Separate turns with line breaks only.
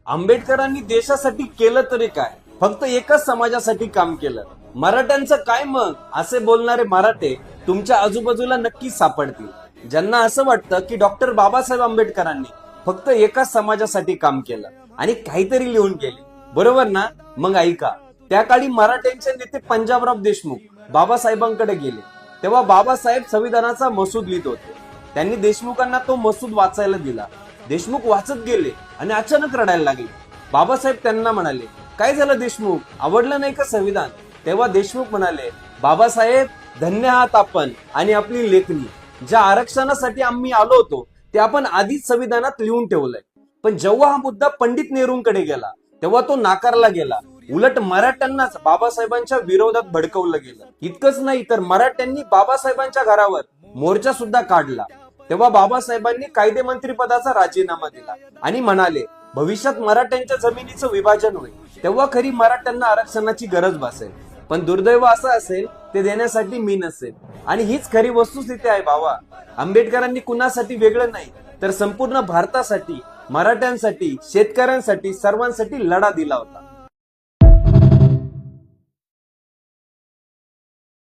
आंबेडकरांनी देशासाठी केलं तरी काय, फक्त एकाच समाजासाठी काम केलं. मराठ्यांचं काय मग, असे बोलणारे मराठे तुमच्या आजूबाजूला नक्की सापडतील, ज्यांना असं वाटतं की डॉक्टर बाबासाहेब आंबेडकरांनी फक्त एकाच समाजासाठी काम केलं आणि काहीतरी लिहून गेले. बरोबर ना? मग ऐका. त्या काळी मराठ्यांचे नेते पंजाबराव देशमुख बाबासाहेबांकडे गेले. तेव्हा बाबासाहेब संविधानाचा मसूद लिहित होते. त्यांनी देशमुखांना तो मसूद वाचायला दिला. देशमुख वाचत गेले आणि अचानक रडायला लागले. बाबासाहेब त्यांना म्हणाले, काय झालं देशमुख, आवडलं नाही का संविधान? तेव्हा देशमुख म्हणाले, बाबासाहेब धन्य आहात आपण आणि आपली लेखणी. ज्या आरक्षणासाठी आम्ही आलो होतो ते आपण आधीच संविधानात लिहून ठेवलंय. पण जेव्हा हा मुद्दा पंडित नेहरूंकडे गेला तेव्हा तो नाकारला गेला. उलट मराठ्यांनाच बाबासाहेबांच्या विरोधात भडकवलं गेलं. इतकंच नाही तर मराठ्यांनी बाबासाहेबांच्या घरावर मोर्चा सुद्धा काढला. तेव्हा बाबासाहेबांनी कायदे मंत्री पदाचा राजीनामा दिला आणि म्हणाले, भविष्यात मराठ्यांच्या जमिनीचं विभाजन होईल तेव्हा खरी मराठ्यांना आरक्षणाची गरज भासेल. पण दुर्दैव असं असेल ते देण्यासाठी मी नसेल. आणि हीच खरी वस्तुस्थिती आहे बाबा. आंबेडकरांनी कुणासाठी वेगळं नाही तर संपूर्ण भारतासाठी, मराठ्यांसाठी, शेतकऱ्यांसाठी, सर्वांसाठी लढा दिला होता.